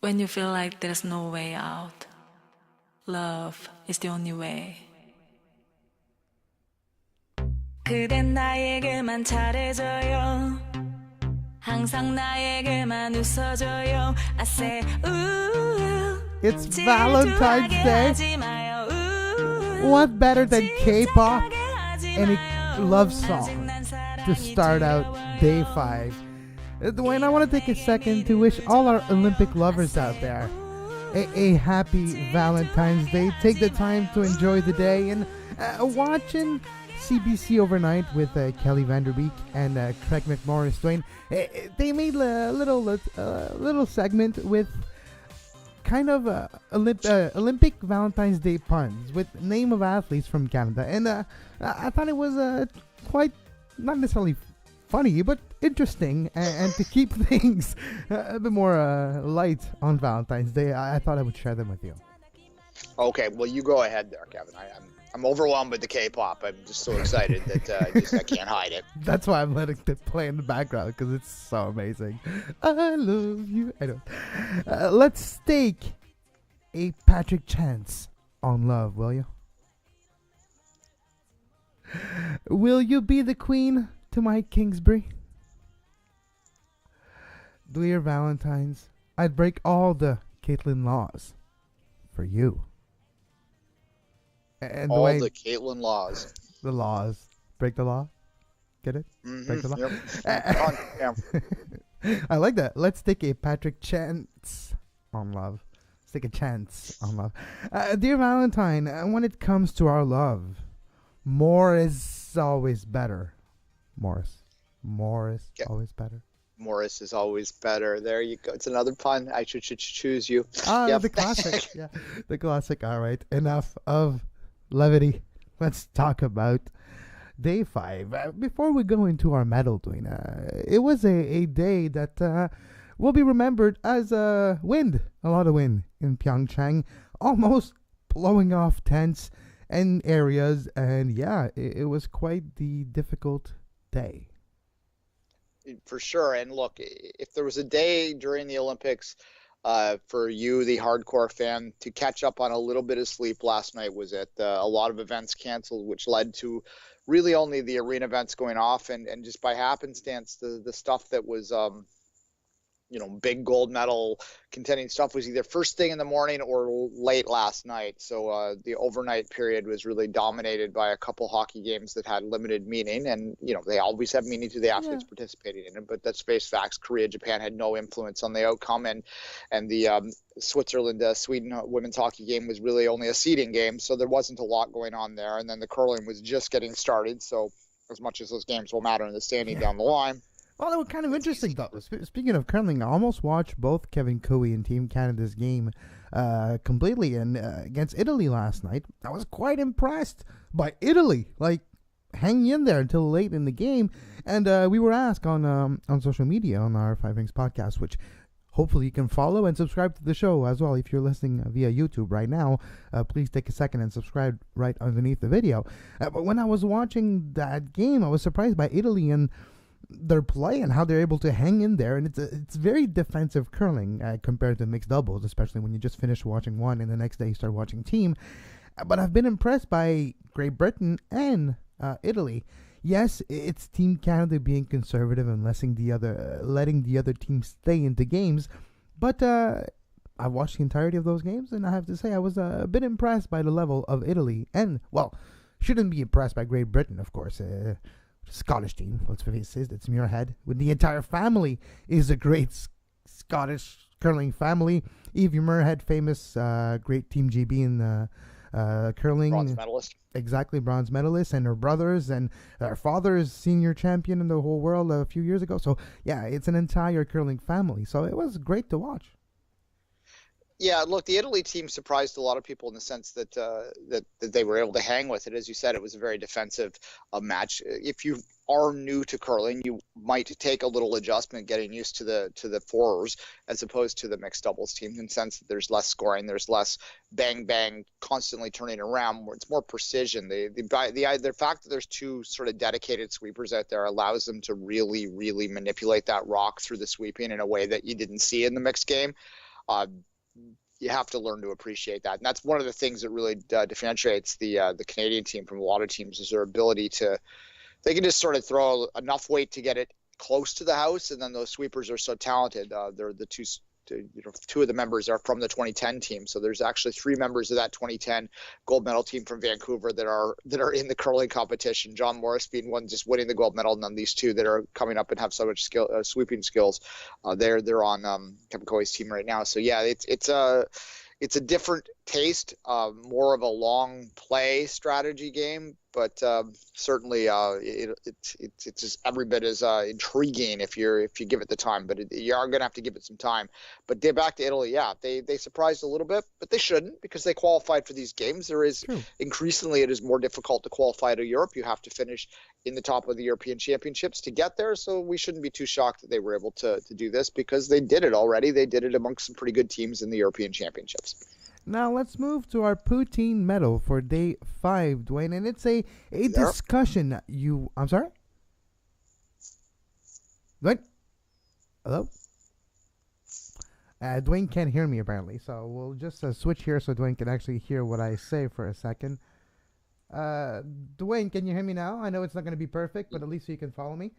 When you feel like there's no way out, love is the only way. 그댄 나에게만 잘해줘요. 항상 나에게만 웃어줘요. I say ooh. It's Valentine's Day. What better than K-pop and a love song to start out day 5? Duane, I want to take a second to wish all our Olympic lovers out there a happy Valentine's Day. Take the time to enjoy the day and watching CBC Overnight with Kelly Vanderbeek and Craig McMorris. Duane, they made a little segment with kind of Olympic Valentine's Day puns with name of athletes from Canada, and I thought it was quite not necessarily funny, but interesting, and to keep things a bit more light on Valentine's Day, I thought I would share them with you. Okay, well, you go ahead there, Kevin. I'm overwhelmed with the K-pop. I'm just so excited that I can't hide it. That's why I'm letting it play in the background, because it's so amazing. I love you. I don't. Let's stake a Patrick chance on love, will you? Will you be the queen to my Kingsbury? Dear Valentines, I'd break all the Caitlyn laws for you. And all the Caitlyn laws. The laws. Break the law? Get it? Mm-hmm. Break the law? Yep. I like that. Let's take a Patrick chance on love. Let's take a chance on love. Dear Valentine, when it comes to our love, more is always better. Morris, yeah. Always better. Morris is always better. There you go. It's another pun. I should choose you. Yep. The classic. Yeah, the classic. All right. Enough of levity. Let's talk about day 5. Before we go into our medal, Duane, it was a day that will be remembered as a lot of wind in PyeongChang, almost blowing off tents and areas, and yeah, it was quite the difficult day. For sure. And look, if there was a day during the Olympics for you, the hardcore fan, to catch up on a little bit of sleep last night, was it a lot of events canceled, which led to really only the arena events going off, and just by happenstance, the stuff that was big gold medal contending stuff was either first thing in the morning or late last night. So the overnight period was really dominated by a couple hockey games that had limited meaning, and they always have meaning to the athletes participating in it, but that's face facts. Korea, Japan had no influence on the outcome, and the Switzerland Sweden women's hockey game was really only a seeding game, so there wasn't a lot going on there. And then the curling was just getting started, so as much as those games will matter in the standing down the line. Well, that was kind of interesting, though. Speaking of curling, I almost watched both Kevin Cooey and Team Canada's game completely and against Italy last night. I was quite impressed by Italy, hanging in there until late in the game. And we were asked on social media on our Five Rings podcast, which hopefully you can follow and subscribe to the show as well. If you're listening via YouTube right now, please take a second and subscribe right underneath the video. But when I was watching that game, I was surprised by Italy and their play and how they're able to hang in there, and it's very defensive curling compared to mixed doubles, especially when you just finish watching one and the next day you start watching team. But I've been impressed by Great Britain and Italy. Yes, it's Team Canada being conservative and letting the other teams stay into games, but I watched the entirety of those games, and I have to say I was a bit impressed by the level of Italy, and shouldn't be impressed by Great Britain, of course. Scottish team, let's face it, it's Muirhead. With the entire family is a great Scottish curling family. Evie Muirhead, famous great Team GB in curling. Bronze medalist. Exactly, bronze medalist, and her brothers, and her father is senior champion in the whole world a few years ago. So, yeah, it's an entire curling family. So it was great to watch. Yeah, look, the Italy team surprised a lot of people in the sense that that they were able to hang with it. As you said, it was a very defensive match. If you are new to curling, you might take a little adjustment getting used to the fours as opposed to the mixed doubles teams, in the sense that there's less scoring, there's less bang bang constantly turning around, where it's more precision. The fact that there's two sort of dedicated sweepers out there allows them to really manipulate that rock through the sweeping in a way that you didn't see in the mixed game. You have to learn to appreciate that. And that's one of the things that really differentiates the Canadian team from a lot of teams, is their ability to, they can just sort of throw enough weight to get it close to the house. And then those sweepers are so talented. They're the two of the members are from the 2010 team. So there's actually 3 members of that 2010 gold medal team from Vancouver that are in the curling competition. John Morris being one, just winning the gold medal, and then these 2 that are coming up and have so much skill, sweeping skills. They're on Kevin Coey's team right now. So yeah, it's a different taste, more of a long play strategy game, but certainly it's just every bit as intriguing if you give it the time. But you are going to have to give it some time. But back to Italy, yeah, they surprised a little bit, but they shouldn't, because they qualified for these games. There is increasingly, it is more difficult to qualify to Europe. You have to finish in the top of the European Championships to get there. So we shouldn't be too shocked that they were able to do this, because they did it already. They did it amongst some pretty good teams in the European Championships. Now let's move to our poutine medal for day 5, Duane, and it's a discussion. I'm sorry? Duane? Hello? Duane can't hear me apparently, so we'll just switch here so Duane can actually hear what I say for a second. Duane, can you hear me now? I know it's not going to be perfect, but at least you can follow me.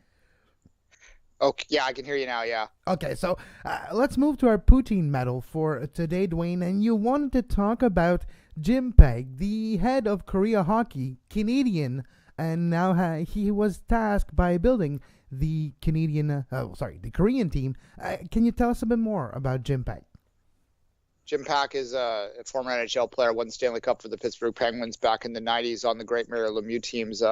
Okay, yeah, I can hear you now, yeah. Okay, so let's move to our poutine medal for today, Duane. And you wanted to talk about Jim Peg, the head of Korea Hockey, Canadian, and now he was tasked by building the the Korean team. Can you tell us a bit more about Jim Peg? Jim Pack is a former NHL player, won the Stanley Cup for the Pittsburgh Penguins back in the 90s on the great Mario Lemieux teams.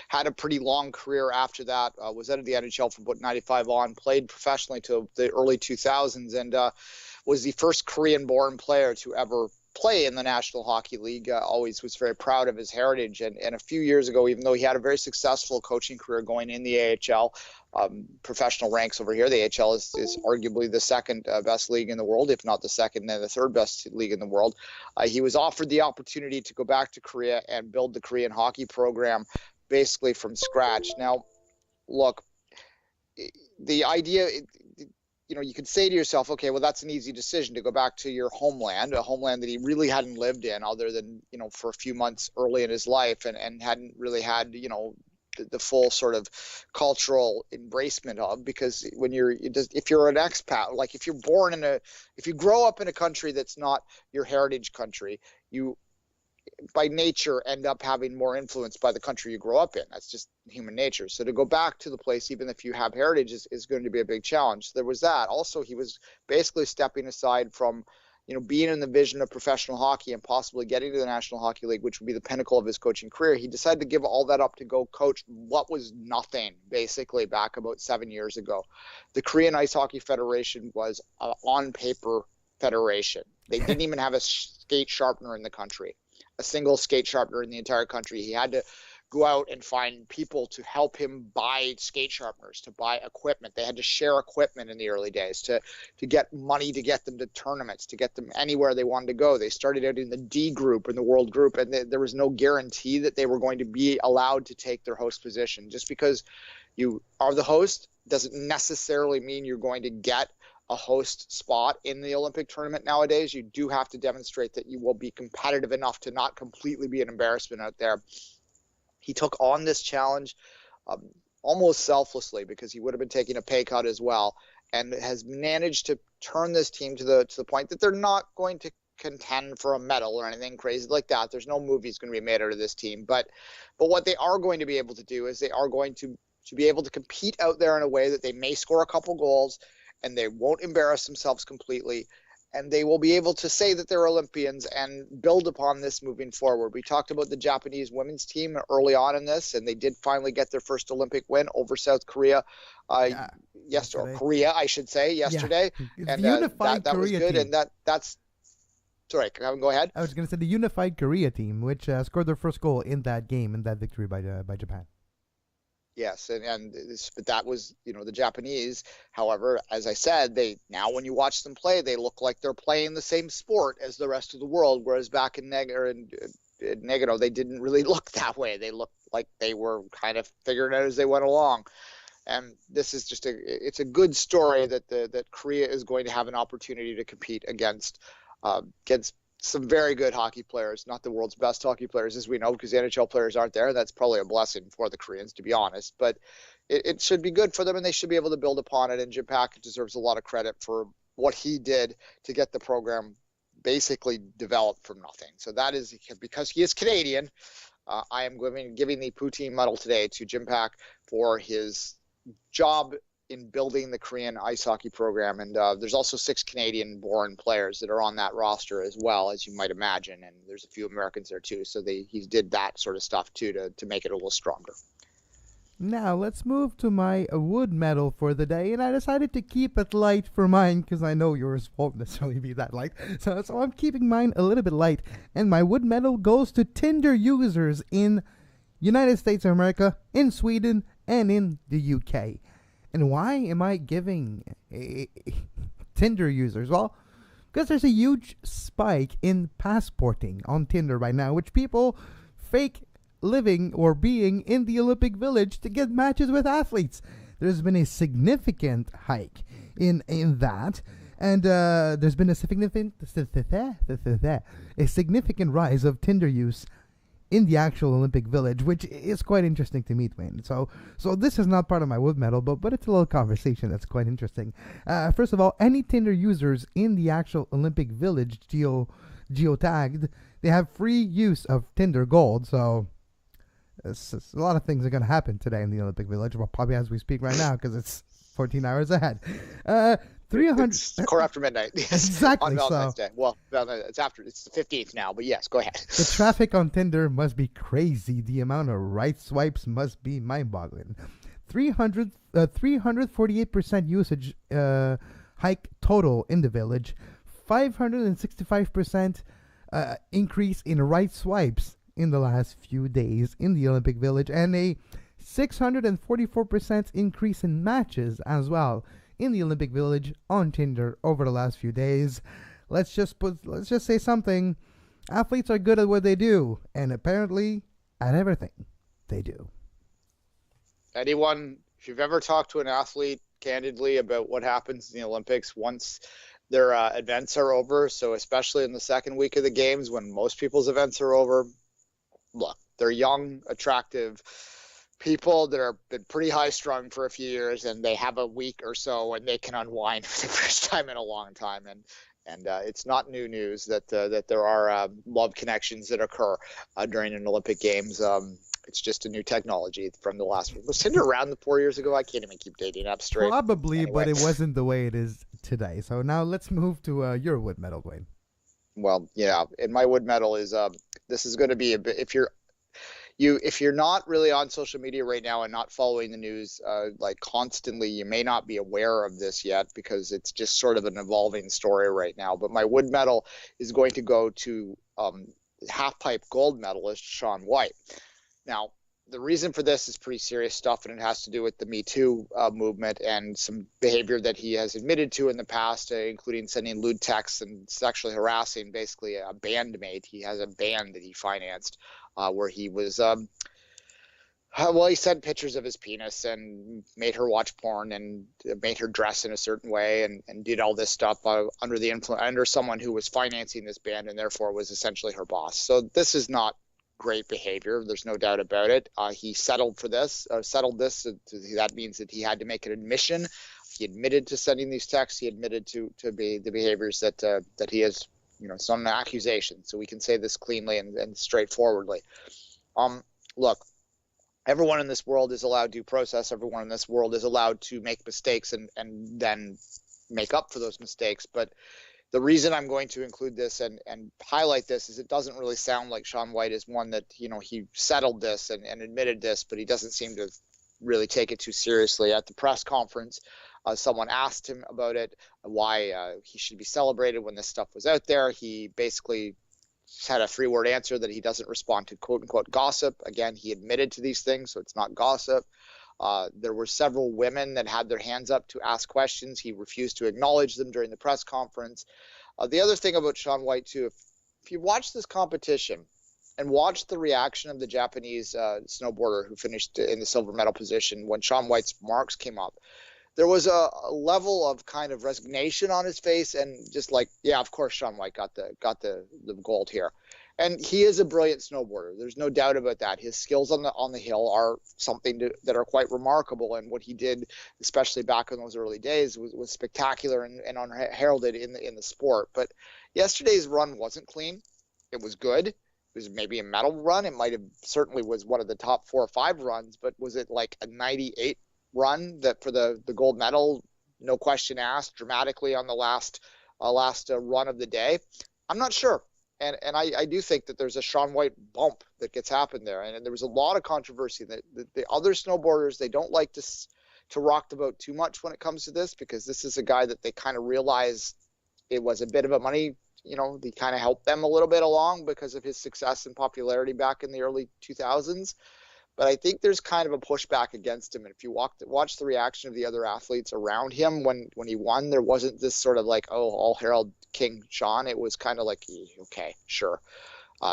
Had a pretty long career after that, was out of the NHL from about 95 on, played professionally till the early 2000s, and was the first Korean-born player to ever play in the National Hockey League. Always was very proud of his heritage. And a few years ago, even though he had a very successful coaching career going in the AHL, professional ranks over here, the AHL is arguably the second best league in the world, if not the second and the third best league in the world. He was offered the opportunity to go back to Korea and build the Korean hockey program basically from scratch. Now, look, the idea, you could say to yourself, okay, well, that's an easy decision to go back to your homeland, a homeland that he really hadn't lived in other than, for a few months early in his life, and hadn't really had, the full sort of cultural embracement of, because if you're an expat, like if you grow up in a country that's not your heritage country, you by nature end up having more influence by the country you grow up in. That's just human nature. So to go back to the place, even if you have heritage, is going to be a big challenge. There was that. Also, he was basically stepping aside from, being in the vision of professional hockey and possibly getting to the National Hockey League, which would be the pinnacle of his coaching career. He decided to give all that up to go coach what was nothing, basically, back about 7 years ago. The Korean Ice Hockey Federation was an on-paper federation. They didn't even have a skate sharpener in the country, a single skate sharpener in the entire country. He had to go out and find people to help him buy skate sharpeners, to buy equipment. They had to share equipment in the early days to get money to get them to tournaments, to get them anywhere they wanted to go. They started out in the D group, in the world group, and there was no guarantee that they were going to be allowed to take their host position. Just because you are the host doesn't necessarily mean you're going to get a host spot in the Olympic tournament nowadays. You do have to demonstrate that you will be competitive enough to not completely be an embarrassment out there. He took on this challenge almost selflessly, because he would have been taking a pay cut as well, and has managed to turn this team to the point that they're not going to contend for a medal or anything crazy like that. There's no movies going to be made out of this team, but what they are going to be able to do is they are going to be able to compete out there in a way that they may score a couple goals, and they won't embarrass themselves completely, and they will be able to say that they're Olympians and build upon this moving forward. We talked about the Japanese women's team early on in this, and they did finally get their first Olympic win over South Korea. Yesterday. Or Korea, I should say, yesterday. Yeah. And the unified that Korea was good, team. and that's sorry, go ahead. I was going to say the unified Korea team, which scored their first goal in that game, in that victory by Japan. Yes, but that was, the Japanese. However, as I said, now when you watch them play, they look like they're playing the same sport as the rest of the world. Whereas back in Nagano, they didn't really look that way. They looked like they were kind of figuring it out as they went along. And this is just it's a good story that Korea is going to have an opportunity to compete against some very good hockey players, not the world's best hockey players, as we know, because the NHL players aren't there. That's probably a blessing for the Koreans, to be honest. But it should be good for them, and they should be able to build upon it. And Jim Packett deserves a lot of credit for what he did to get the program basically developed from nothing. So that is because he is Canadian. I am giving the Poutine medal today to Jim Pack for his job in building the Korean ice hockey program. And there's also 6 Canadian-born players that are on that roster as well, as you might imagine. And there's a few Americans there too. So he did that sort of stuff too to make it a little stronger. Now, let's move to my wood medal for the day, and I decided to keep it light for mine because I know yours won't necessarily be that light. So I'm keeping mine a little bit light, and my wood medal goes to Tinder users in United States of America, in Sweden, and in the UK. And why am I giving Tinder users? Well, because there's a huge spike in passporting on Tinder right now, which people fake living or being in the Olympic Village to get matches with athletes. There's been a significant hike in that, and there's been a significant rise of Tinder use in the actual Olympic Village, which is quite interesting to me, Duane. So this is not part of my wood medal, but it's a little conversation that's quite interesting. First of all, any Tinder users in the actual Olympic Village geotagged, they have free use of Tinder Gold, so a lot of things are going to happen today in the Olympic Village, well, probably as we speak right now, because it's 14 hours ahead. 300 It's quarter after midnight. Yes, exactly. On Valentine's Day. Well, it's the 15th now, but yes, go ahead. The traffic on Tinder must be crazy. The amount of right swipes must be mind-boggling. 348% usage hike total in the village. 565% increase in right swipes in the last few days in the Olympic Village, and a 644% increase in matches as well in the Olympic Village on Tinder over the last few days. Let's just say something. Athletes are good at what they do, and apparently at everything they do. Anyone, if you've ever talked to an athlete candidly about what happens in the Olympics once their events are over, so especially in the second week of the games when most people's events are over, look, they're young, attractive people that are been pretty high strung for a few years, and they have a week or so when they can unwind for the first time in a long time. And it's not new news that there are love connections that occur during an Olympic Games. It's just a new technology from the last one. Was Tinder around 4 years ago? I can't even keep dating up straight. Probably, anyway. But it wasn't the way it is today. So now let's move to your wood medal, Duane. Well, yeah, and my wood medal is this is going to be a bit, if you're not really on social media right now and not following the news like constantly, you may not be aware of this yet because it's just sort of an evolving story right now. But my wood medal is going to go to half-pipe gold medalist Shaun White. Now, the reason for this is pretty serious stuff, and it has to do with the Me Too movement and some behavior that he has admitted to in the past, including sending lewd texts and sexually harassing basically a bandmate. He has a band that he financed where he was, he sent pictures of his penis and made her watch porn and made her dress in a certain way and did all this stuff under the influence, under someone who was financing this band and therefore was essentially her boss. So this is not great behavior. There's no doubt about it. He settled this. That means that he had to make an admission. He admitted to sending these texts. He admitted to be the behaviors that he has, some accusations. So we can say this cleanly and straightforwardly. Look, everyone in this world is allowed due process. Everyone in this world is allowed to make mistakes and then make up for those mistakes. But the reason I'm going to include this and highlight this is it doesn't really sound like Shaun White is one that, he settled this and admitted this, but he doesn't seem to really take it too seriously. At the press conference, someone asked him about it, why he should be celebrated when this stuff was out there. He basically had a three-word answer that he doesn't respond to quote-unquote gossip. Again, he admitted to these things, so it's not gossip. There were several women that had their hands up to ask questions. He refused to acknowledge them during the press conference. The other thing about Shaun White, too, if you watch this competition, and watched the reaction of the Japanese snowboarder who finished in the silver medal position when Shaun White's marks came up. There was a level of kind of resignation on his face, and just like, yeah, of course Shaun White got the gold here. And he is a brilliant snowboarder. There's no doubt about that. His skills on the hill are something that are quite remarkable, and what he did, especially back in those early days, was spectacular and unheralded in the sport. But yesterday's run wasn't clean. It was good. It was maybe a medal run. It might have certainly was one of the top 4 or 5 runs, but was it like a 98 run that for the gold medal, no question asked, dramatically on the last run of the day? I'm not sure. And I do think that there's a Shaun White bump that gets happened there. And there was a lot of controversy that the other snowboarders, they don't like to rock the boat too much when it comes to this, because this is a guy that they kind of realize it was a bit of a money, they kind of helped them a little bit along because of his success and popularity back in the early 2000s. But I think there's kind of a pushback against him. And if you watch the reaction of the other athletes around him when he won, there wasn't this sort of like, oh, all herald King Shaun. It was kind of like, okay, sure.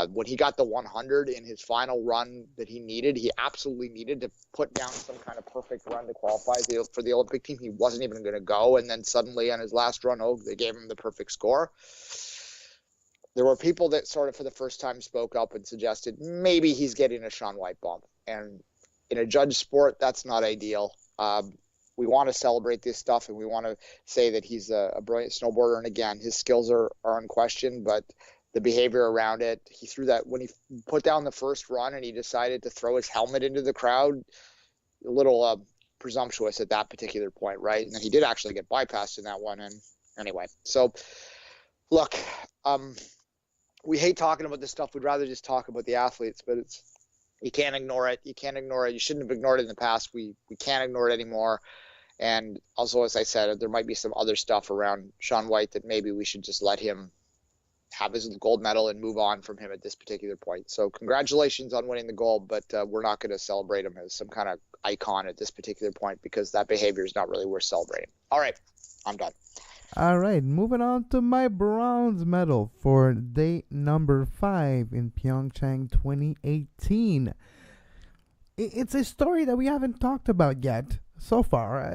When he got the 100 in his final run that he absolutely needed to put down some kind of perfect run to qualify for the Olympic team. He wasn't even going to go. And then suddenly on his last run, they gave him the perfect score. There were people that sort of for the first time spoke up and suggested maybe he's getting a Shaun White bump. And in a judge sport, that's not ideal. We want to celebrate this stuff, and we want to say that he's a brilliant snowboarder. And again, his skills are unquestioned, but the behavior around it, he threw that when he put down the first run and he decided to throw his helmet into the crowd, a little presumptuous at that particular point, right? And he did actually get bypassed in that one. And anyway, so look, we hate talking about this stuff. We'd rather just talk about the athletes, but you can't ignore it. You can't ignore it. You shouldn't have ignored it in the past. We can't ignore it anymore. And also, as I said, there might be some other stuff around Shaun White that maybe we should just let him have his gold medal and move on from him at this particular point. So congratulations on winning the gold, but we're not going to celebrate him as some kind of icon at this particular point, because that behavior is not really worth celebrating. All right, I'm done. All right, moving on to my bronze medal for day number 5 in PyeongChang 2018. It's a story that we haven't talked about yet so far.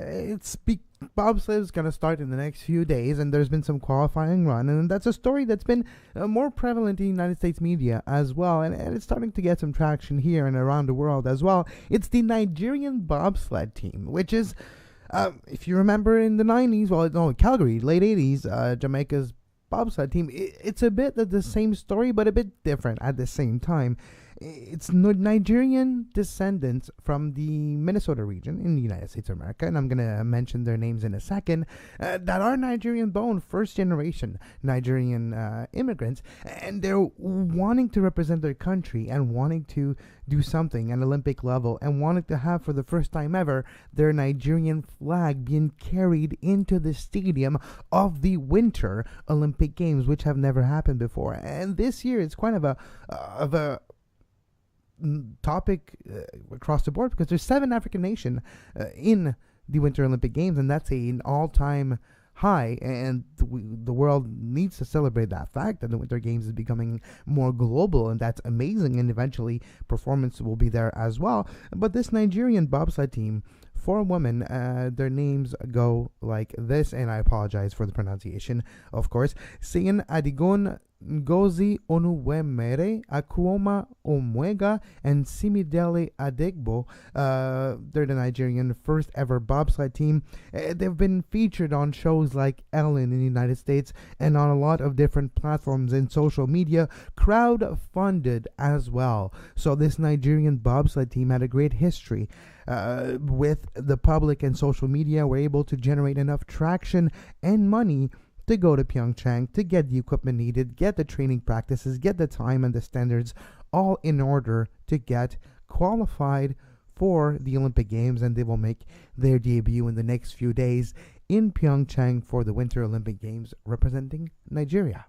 Bobsled is going to start in the next few days, and there's been some qualifying run, and that's a story that's been more prevalent in United States media as well, and it's starting to get some traction here and around the world as well. It's the Nigerian bobsled team, which is... if you remember in the 90s, Calgary, late 80s, Jamaica's bobsled team, it's a bit of the same story, but a bit different at the same time. It's Nigerian descendants from the Minnesota region in the United States of America, and I'm going to mention their names in a second, that are Nigerian-born, first-generation Nigerian immigrants, and they're wanting to represent their country and wanting to do something at Olympic level and wanting to have, for the first time ever, their Nigerian flag being carried into the stadium of the Winter Olympic Games, which have never happened before. And this year it's kind of a topic across the board, because there's 7 African nations in the Winter Olympic Games, and that's an all-time high, and the world needs to celebrate that fact that the Winter Games is becoming more global, and that's amazing, and eventually performance will be there as well. But this Nigerian bobsled team, 4 women, their names go like this, and I apologize for the pronunciation, of course. Seyin Adigun, Ngozi Onuwemere, Akuoma Omwega, and Simidele Adegbo. They're the Nigerian first ever bobsled team. They've been featured on shows like Ellen in the United States and on a lot of different platforms in social media, crowd-funded as well. So this Nigerian bobsled team had a great history with the public and social media. Were able to generate enough traction and money to go to PyeongChang, to get the equipment needed, get the training practices, get the time and the standards, all in order to get qualified for the Olympic Games, and they will make their debut in the next few days in PyeongChang for the Winter Olympic Games, representing Nigeria.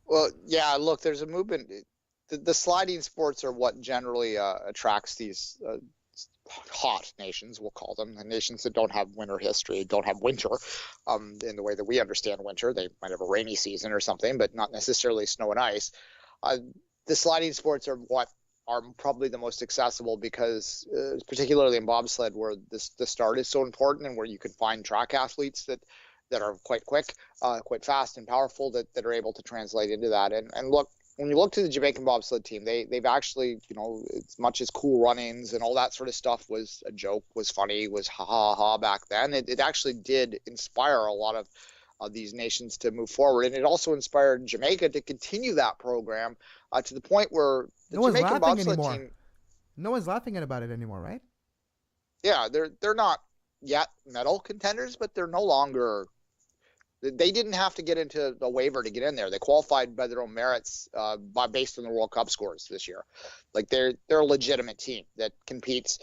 Well, yeah, look, there's a movement. The sliding sports are what generally attracts these hot nations, we'll call them, the nations that don't have winter history, don't have winter in the way that we understand winter. They might have a rainy season or something, but not necessarily snow and ice. the sliding sports are what are probably the most accessible because particularly in bobsled where the start is so important and where you can find track athletes that are quite quick, quite fast and powerful that are able to translate into that. And look, when you look to the Jamaican bobsled team, they've actually, as much as Cool Runnings and all that sort of stuff was a joke, was funny, was ha ha ha back then, it actually did inspire a lot of these nations to move forward. And it also inspired Jamaica to continue that program to the point where the Jamaican bobsled team... No one's laughing about it anymore, right? Yeah, they're not yet medal contenders, but they're no longer... They didn't have to get into the waiver to get in there. They qualified by their own merits based on the World Cup scores this year. Like they're a legitimate team that competes,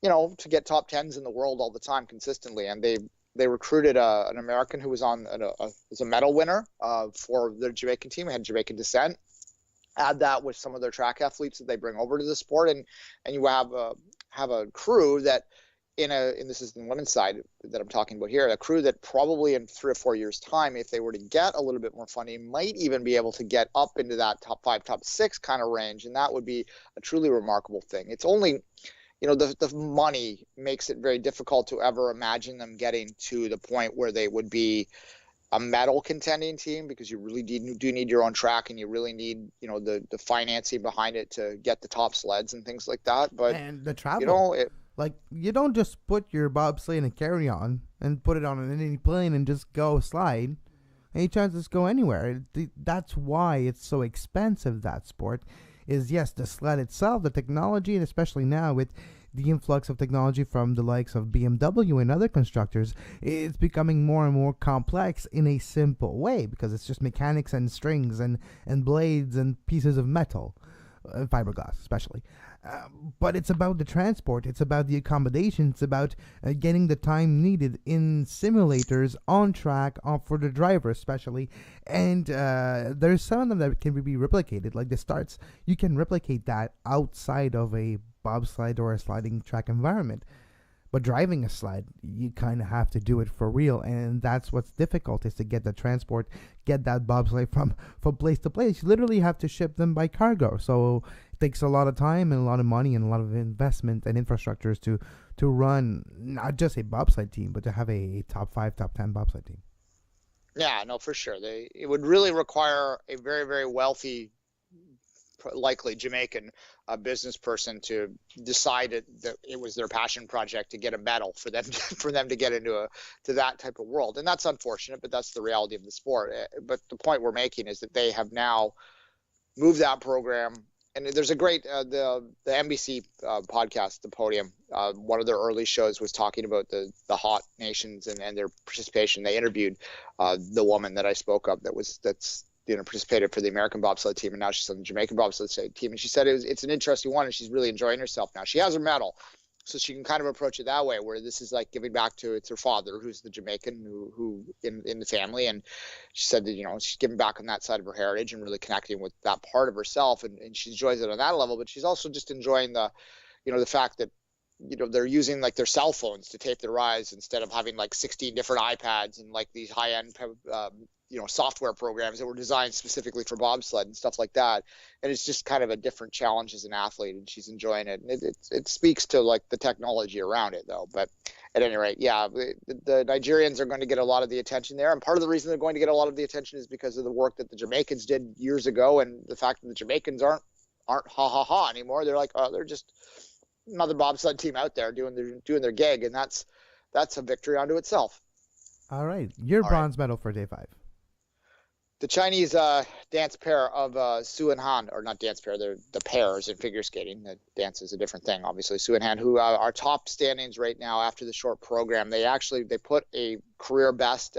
to get top tens in the world all the time consistently. And they recruited an American who was was a medal winner for the Jamaican team, had Jamaican descent. Add that with some of their track athletes that they bring over to the sport, and you have a crew that and this is the women's side that I'm talking about here, a crew that probably in 3 or 4 years' time, if they were to get a little bit more funding, might even be able to get up into that top 5, top 6 kind of range, and that would be a truly remarkable thing. It's only, the money makes it very difficult to ever imagine them getting to the point where they would be a medal contending team, because you really do need your own track, and you really need, the financing behind it to get the top sleds and things like that. But and the travel. Like, you don't just put your bobsleigh in a carry-on and put it on any plane and just go slide. Any chances go anywhere. That's why it's so expensive, that sport, is, yes, the sled itself, the technology, and especially now with the influx of technology from the likes of BMW and other constructors, it's becoming more and more complex in a simple way, because it's just mechanics and strings and blades and pieces of metal, fiberglass especially. But it's about the transport, it's about the accommodation, it's about getting the time needed in simulators, on track, for the driver especially, and there's some of them that can be replicated, like the starts. You can replicate that outside of a bobsled or a sliding track environment. But driving a sled, you kind of have to do it for real, and that's what's difficult, is to get the transport, get that bobsleigh from place to place. You literally have to ship them by cargo, so it takes a lot of time and a lot of money and a lot of investment and infrastructures to run not just a bobsled team, but to have a top 5, top 10 bobsled team. Yeah, no, for sure. It would really require a very, very wealthy, likely Jamaican business person to decide that it was their passion project to get a medal for them to get into that type of world. And that's unfortunate, but that's the reality of the sport. But the point we're making is that they have now moved that program. And there's a great the NBC podcast, The Podium. One of their early shows was talking about the hot nations and their participation. They interviewed the woman that I spoke of that's participated for the American bobsled team, and now she's on the Jamaican bobsled team. And she said it's an interesting one, and she's really enjoying herself now. She has her medal, so she can kind of approach it that way, where this is like giving back to her father, who's the Jamaican who in the family. And she said that she's giving back on that side of her heritage and really connecting with that part of herself, and she enjoys it on that level. But she's also just enjoying the fact that they're using like their cell phones to tape their rides instead of having like 16 different iPads and like these high-end software programs that were designed specifically for bobsled and stuff like that. And it's just kind of a different challenge as an athlete, and she's enjoying it. And it speaks to like the technology around it, though. But at any rate, yeah, the Nigerians are going to get a lot of the attention there. And part of the reason they're going to get a lot of the attention is because of the work that the Jamaicans did years ago, and the fact that the Jamaicans aren't ha ha ha anymore. They're like, oh, they're just another bobsled team out there doing their gig, and that's a victory unto itself. All right, your bronze medal for day 5. The Chinese dance pair of Su and Han, or not dance pair, they're the pairs in figure skating. The dance is a different thing, obviously. Su and Han, who are top standings right now after the short program. They put a career best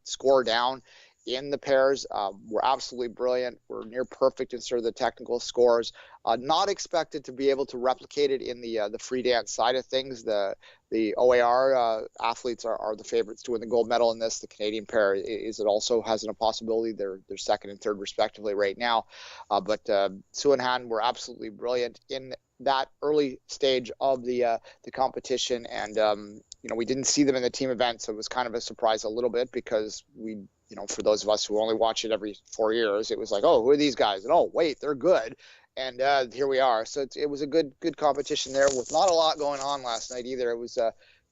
score down in the pairs. Were absolutely brilliant. Were near perfect in sort of the technical scores. Not expected to be able to replicate it in the free dance side of things. The OAR athletes are the favorites to win the gold medal in this. The Canadian pair it also has a possibility. They're second and third respectively right now. But Su and Han were absolutely brilliant in that early stage of the competition, and we didn't see them in the team event, so it was kind of a surprise a little bit, because we for those of us who only watch it every 4 years, it was like, oh, who are these guys? And oh, wait, they're good. And here we are. So it was a good competition there with not a lot going on last night either. It was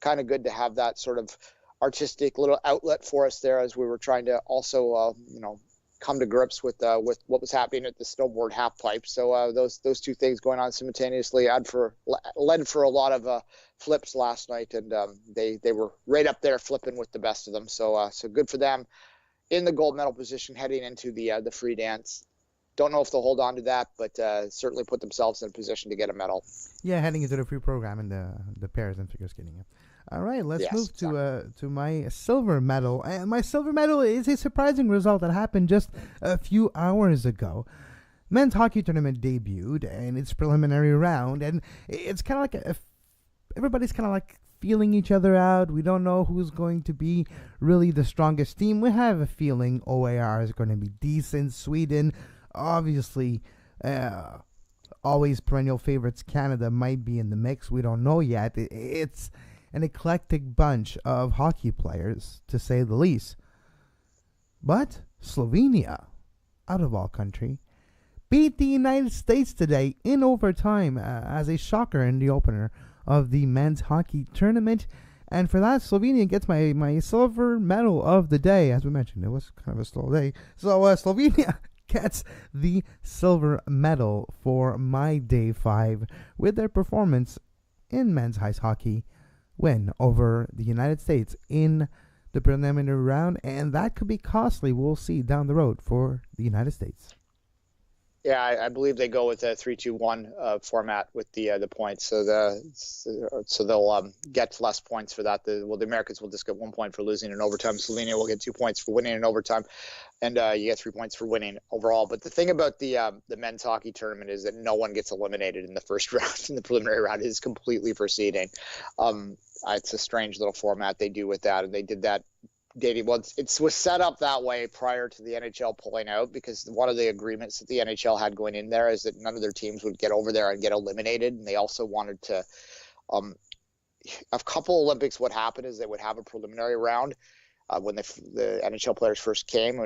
kind of good to have that sort of artistic little outlet for us there as we were trying to also, come to grips with what was happening at the snowboard half pipe. So those two things going on simultaneously led for a lot of flips last night, and they were right up there flipping with the best of them. So good for them in the gold medal position heading into the free dance. Don't know if they'll hold on to that, but certainly put themselves in a position to get a medal. Yeah, heading into the free program in the pairs and figure skating. All right, let's move to my silver medal. And my silver medal is a surprising result that happened just a few hours ago. Men's hockey tournament debuted in its preliminary round, and it's kind of like everybody's kind of like feeling each other out. We don't know who's going to be really the strongest team. We have a feeling OAR is going to be decent. Sweden, obviously, always perennial favorites. Canada might be in the mix. We don't know yet. It's an eclectic bunch of hockey players, to say the least. But Slovenia, out of all country, beat the United States today in overtime as a shocker in the opener of the men's hockey tournament. And for that, Slovenia gets my silver medal of the day. As we mentioned, it was kind of a slow day. So Slovenia gets the silver medal for my day 5 with their performance in men's ice hockey win over the United States in the preliminary round, and that could be costly. We'll see down the road for the United States. Yeah, I believe they go with a 3-2-1 format with the points, so they'll get less points for that. The Americans will just get 1 point for losing in overtime. Slovenia will get 2 points for winning in overtime, and you get 3 points for winning overall. But the thing about the men's hockey tournament is that no one gets eliminated in the first round. In the preliminary round, it is completely for seeding. It's a strange little format they do with that, and they did that. It was set up that way prior to the NHL pulling out, because one of the agreements that the NHL had going in there is that none of their teams would get over there and get eliminated. And they also wanted to, a couple Olympics, what happened is they would have a preliminary round when the NHL players first came,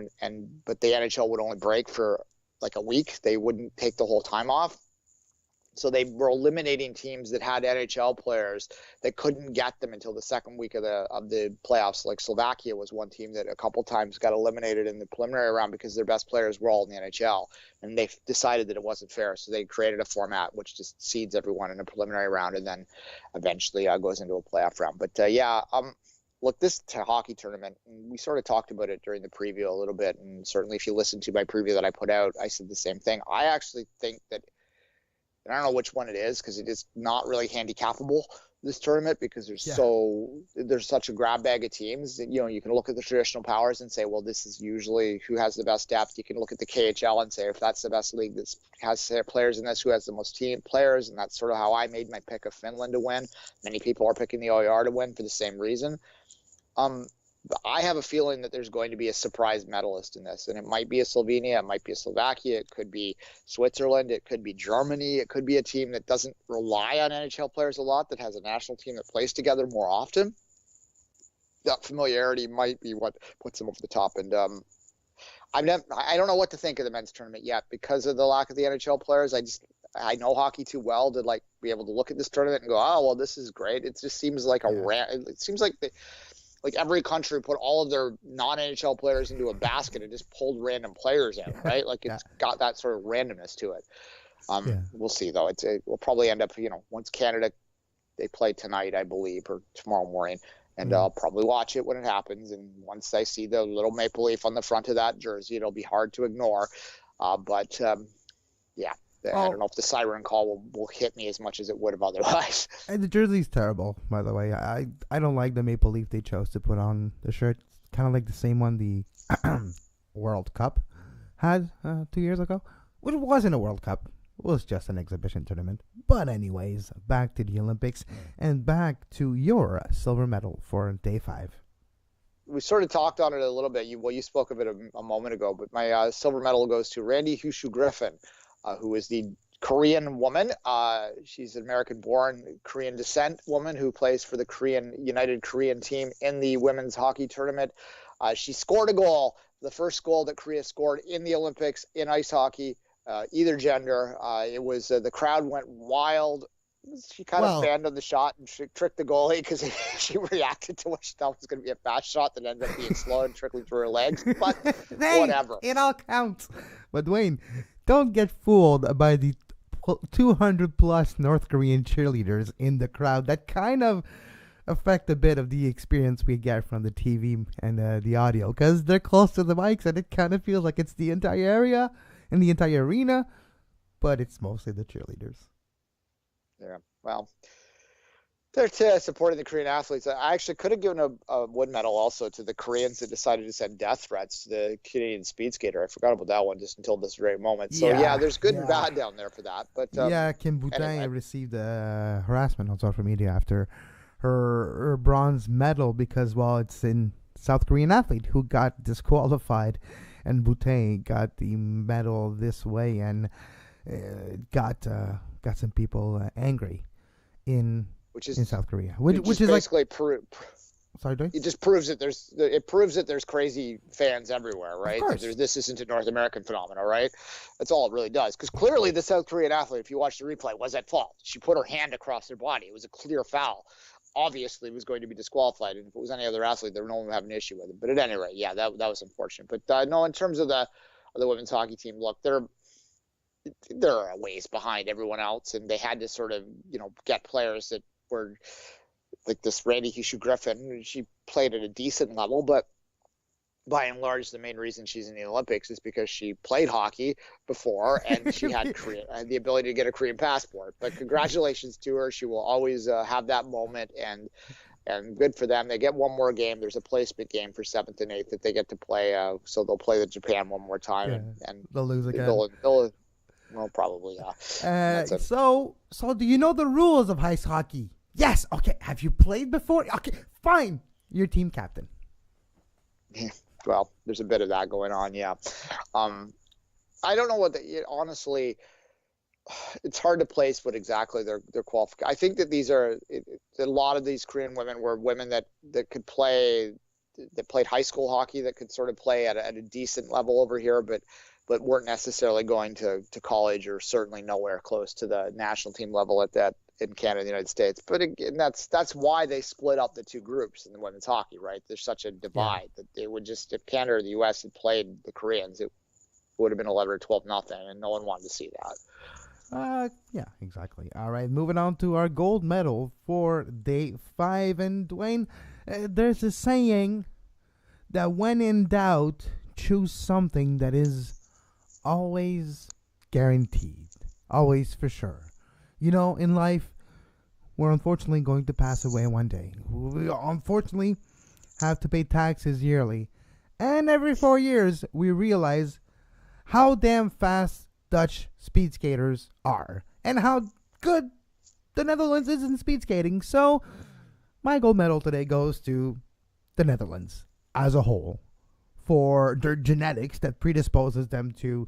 but the NHL would only break for like a week. They wouldn't take the whole time off. So they were eliminating teams that had NHL players that couldn't get them until the second week of the playoffs. Like Slovakia was one team that a couple times got eliminated in the preliminary round because their best players were all in the NHL, and they decided that it wasn't fair. So they created a format which just seeds everyone in a preliminary round and then eventually goes into a playoff round. But look, this hockey tournament, we sort of talked about it during the preview a little bit, and certainly if you listen to my preview that I put out, I said the same thing. I actually think that, and I don't know which one it is because it is not really handicapable, this tournament, because there's such a grab bag of teams. You can look at the traditional powers and say, well, this is usually who has the best depth. You can look at the KHL and say, if that's the best league that has players in this, who has the most team players, and that's sort of how I made my pick of Finland to win. Many people are picking the OER to win for the same reason. I have a feeling that there's going to be a surprise medalist in this, and it might be a Slovenia, it might be a Slovakia, it could be Switzerland, it could be Germany, it could be a team that doesn't rely on NHL players a lot, that has a national team that plays together more often. That familiarity might be what puts them over the top. And I don't know what to think of the men's tournament yet because of the lack of the NHL players. I know hockey too well to be able to look at this tournament and go, oh well, this is great. It just seems like it seems like every country put all of their non-NHL players into a basket and just pulled random players in, right? Like it's got that sort of randomness to it. We'll see though. It will probably end up, once Canada, they play tonight, I believe, or tomorrow morning, and I'll probably watch it when it happens. And once I see the little maple leaf on the front of that jersey, it'll be hard to ignore. I don't know if the siren call will hit me as much as it would have otherwise. And the jersey's terrible, by the way. I don't like the maple leaf they chose to put on the shirt. Kind of like the same one the World Cup had 2 years ago, which wasn't a World Cup. It was just an exhibition tournament. But anyways, back to the Olympics and back to your silver medal for day 5. We sort of talked on it a little bit. You spoke of it a moment ago, but my silver medal goes to Randy Hushu Griffin, who is the Korean woman. She's an American-born Korean descent woman who plays for the United Korean team in the women's hockey tournament. She scored a goal, the first goal that Korea scored in the Olympics in ice hockey, either gender. It was the crowd went wild. She kind of fanned on the shot and she tricked the goalie because she reacted to what she thought was going to be a fast shot that ended up being slow and trickling through her legs. But whatever. It all counts. But Duane, don't get fooled by the 200 plus North Korean cheerleaders in the crowd. That kind of affect a bit of the experience we get from the TV and the audio, because they're close to the mics and it kind of feels like it's the entire area and the entire arena, but it's mostly the cheerleaders. Yeah, well, they're supporting the Korean athletes. I actually could have given a wood medal also to the Koreans that decided to send death threats to the Canadian speed skater. I forgot about that one just until this very moment. So yeah, there's good and bad down there for that. But Kim Boutin received harassment on social media after her bronze medal because, well, it's in South Korean athlete who got disqualified, and Boutin got the medal this way and got some people angry in South Korea, which is basically like, sorry, Dwayne? It just proves that there's crazy fans everywhere, right? This isn't a North American phenomenon, right? That's all it really does. Because clearly the South Korean athlete, if you watch the replay, was at fault. She put her hand across her body. It was a clear foul. Obviously, was going to be disqualified, and if it was any other athlete, no one would have an issue with it. But at any rate, yeah, that was unfortunate. But no, in terms of the women's hockey team, look, they're a ways behind everyone else, and they had to sort of get players that were like this Randy Hushu-Griffin. She played at a decent level, but by and large, the main reason she's in the Olympics is because she played hockey before and she had the ability to get a Korean passport. But congratulations to her. She will always have that moment, and good for them. They get one more game. There's a placement game for 7th and 8th that they get to play. So they'll play the Japan one more time, and they'll lose again. Well, probably, yeah. So do you know the rules of ice hockey? Yes. Okay. Have you played before? Okay. Fine. You're team captain. Well, there's a bit of that going on, yeah. I don't know honestly, it's hard to place what exactly their qualification. I think that a lot of these Korean women were women that could play, that played high school hockey, that could sort of play at a decent level over here, but weren't necessarily going to college, or certainly nowhere close to the national team level at that in Canada and the United States. But again, that's why they split up the two groups in the women's hockey, right? There's such a divide that they would just, if Canada or the U.S. had played the Koreans, it would have been 11 or 12-0, and no one wanted to see that. Yeah, exactly. All right, moving on to our gold medal for day 5. And Duane, there's a saying that when in doubt, choose something that is always guaranteed, always for sure. In life, we're unfortunately going to pass away one day. We unfortunately have to pay taxes yearly. And every 4 years, we realize how damn fast Dutch speed skaters are and how good the Netherlands is in speed skating. So my gold medal today goes to the Netherlands as a whole for their genetics that predisposes them to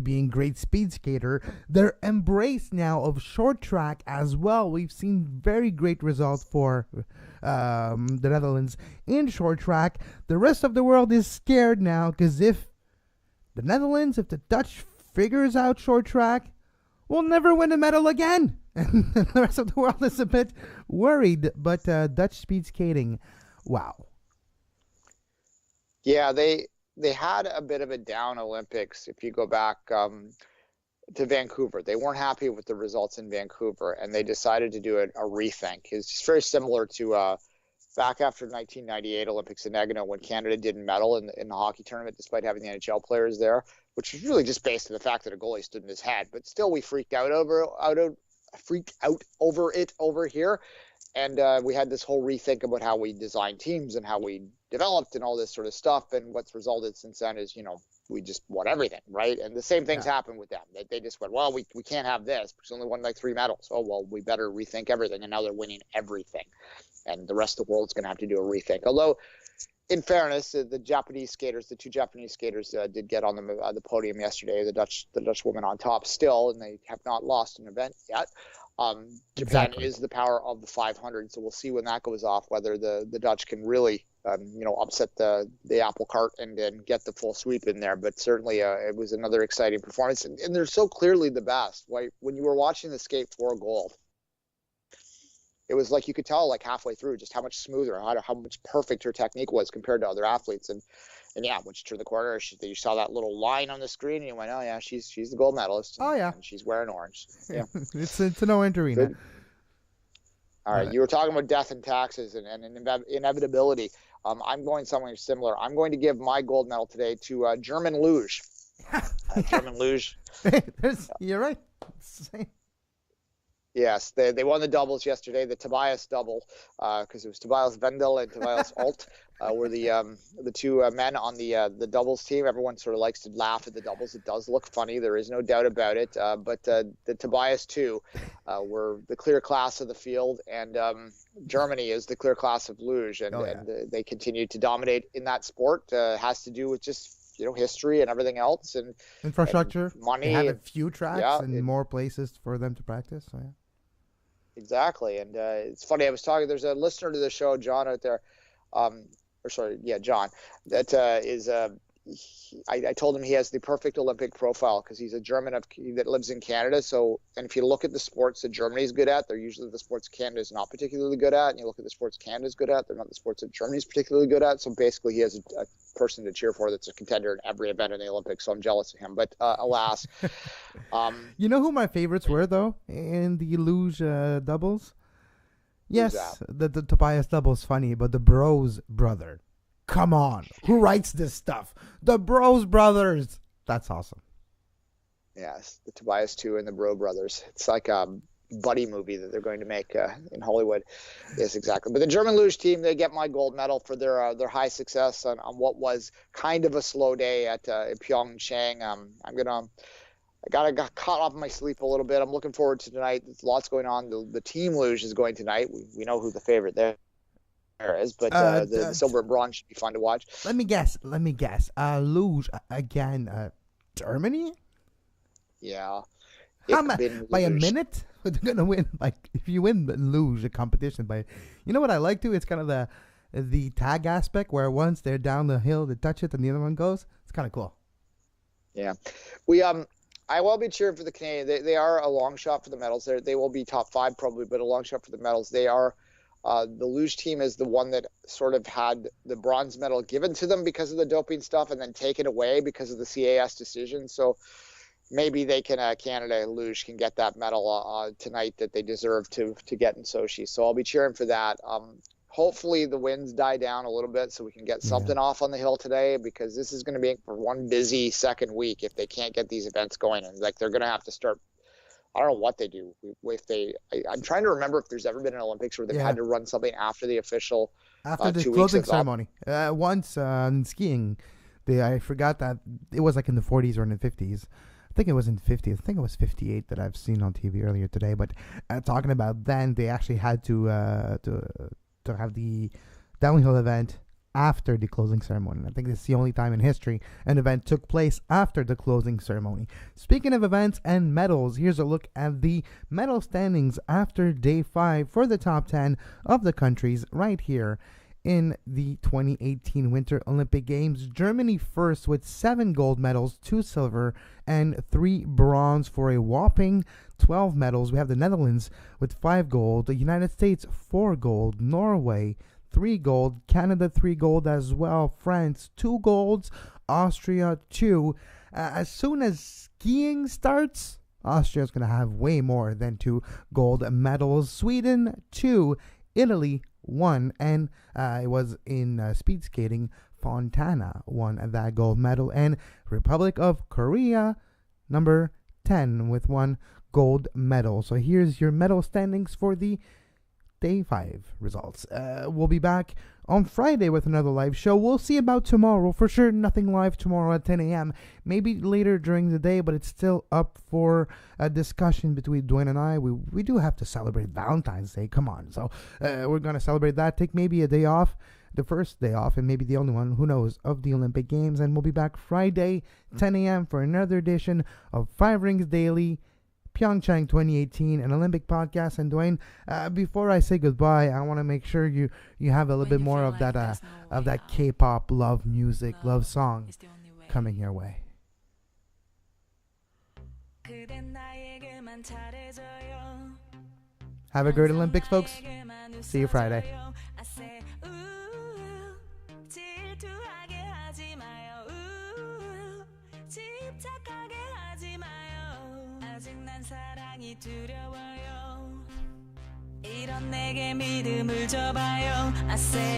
being great speed skater. Their embrace now of short track as well. We've seen very great results for the Netherlands in short track. The rest of the world is scared now, because if the Dutch figures out short track, we'll never win a medal again. And the rest of the world is a bit worried. But Dutch speed skating, wow. Yeah, they had a bit of a down Olympics. If you go back to Vancouver, they weren't happy with the results in Vancouver, and they decided to do a rethink. It's very similar to back after the 1998 Olympics in Nagano, when Canada didn't medal in the hockey tournament despite having the NHL players there, which was really just based on the fact that a goalie stood in his head. But still, we freaked out over it over here. And we had this whole rethink about how we designed teams and how we developed and all this sort of stuff. And what's resulted since then is, we just won everything, right? And the same things happened with them. They just went, well, we can't have this because we only won like 3 medals. Oh, well, we better rethink everything. And now they're winning everything. And the rest of the world's going to have to do a rethink. Although, in fairness, the two Japanese skaters did get on the podium yesterday. The Dutch women on top still, and they have not lost an event yet. Japan is the power of the 500, so we'll see when that goes off, whether the Dutch can really upset the apple cart and get the full sweep in there. But certainly it was another exciting performance. And they're so clearly the best. Right? When you were watching the skate for gold, it was like you could tell like halfway through just how much smoother, how much perfect her technique was compared to other athletes. And yeah, when she turned the corner, you saw that little line on the screen, and you went, "Oh yeah, she's the gold medalist." Oh yeah, and she's wearing orange. Yeah, it's a no-entry arena. All right, you were talking about death and taxes and inevitability. I'm going somewhere similar. I'm going to give my gold medal today to German luge. German luge. You're right. Same. Yes, they won the doubles yesterday, the Tobias double, because it was Tobias Wendel and Tobias Alt were the two men on the doubles team. Everyone sort of likes to laugh at the doubles. It does look funny. There is no doubt about it. But the Tobias two were the clear class of the field, and Germany is the clear class of luge, and they continue to dominate in that sport. Has to do with just history and everything else, and infrastructure, and money. They have a few tracks and more places for them to practice. So, yeah. Exactly, and it's funny. I was talking. There's a listener to the show, John, out there. John. That is. I told him he has the perfect Olympic profile because he's a German that lives in Canada. So, and if you look at the sports that Germany is good at, they're usually the sports Canada is not particularly good at. And you look at the sports Canada is good at, they're not the sports that Germany is particularly good at. So basically, he has a person to cheer for that's a contender in every event in the Olympics. So I'm jealous of him. But alas, you know who my favorites were though in the luge doubles? Yes, the Tobias double's funny, but the Bros brother. Come on. Who writes this stuff? The Bros brothers. That's awesome. Yes, the Tobias 2 and the Bro brothers. It's like a buddy movie that they're going to make in Hollywood. Yes, exactly. But the German luge team, they get my gold medal for their high success on what was kind of a slow day at PyeongChang. I got caught off my sleep a little bit. I'm looking forward to tonight. There's lots going on. The team luge is going tonight. We know who the favorite there is, but the silver and bronze should be fun to watch. Let me guess. Luge again. Germany? Yeah. By a minute? They're gonna win. Like if you win the luge, a competition by, you know what I like to? It's kind of the tag aspect where once they're down the hill, they touch it, and the other one goes. It's kind of cool. Yeah, I will be cheering for the Canadians. They are a long shot for the medals. They will be top 5 probably, but a long shot for the medals. They are. The luge team is the one that sort of had the bronze medal given to them because of the doping stuff and then taken away because of the CAS decision. So maybe they can, Canada luge can get that medal tonight that they deserve to get in Sochi. So I'll be cheering for that. Hopefully the winds die down a little bit so we can get something off on the hill today, because this is going to be for one busy second week if they can't get these events going. And like they're going to have to start. I don't know what they do. I'm trying to remember if there's ever been an Olympics where they've had to run something after the official after the closing ceremony. Once in skiing, I forgot that it was like in the 40s or in the 50s. I think it was in 50. I think it was 58 that I've seen on TV earlier today. But talking about then, they actually had to have the downhill event after the closing ceremony. I think it's the only time in history an event took place after the closing ceremony. Speaking of events and medals, here's a look at the medal standings after day 5 for the top 10 of the countries right here in the 2018 Winter Olympic Games. Germany first with 7 gold medals, 2 silver, and 3 bronze for a whopping 12 medals. We have the Netherlands with 5 gold, the United States 4 gold, Norway 3 gold, Canada 3 gold as well, France 2 golds, Austria 2. As soon as skiing starts, Austria's going to have way more than 2 gold medals. Sweden 2, Italy 1, and it was in speed skating, Fontana won that gold medal, and Republic of Korea number 10 with 1 gold medal. So here's your medal standings for the Day 5 results. We'll be back on Friday with another live show. We'll see about tomorrow. For sure, nothing live tomorrow at 10 a.m. Maybe later during the day, but it's still up for a discussion between Duane and I. We do have to celebrate Valentine's Day. Come on. So we're going to celebrate that. Take maybe a day off, the first day off, and maybe the only one, who knows, of the Olympic Games. And we'll be back Friday, 10 a.m. for another edition of 5 Rings Daily Pyeongchang 2018, an Olympic podcast. And Duane, before I say goodbye, I want to make sure you have a little bit more of that K-pop love music, love song coming your way. Have a great Olympics, folks. See you Friday. 두려워요. 이런 내게 믿음을 줘봐요. I say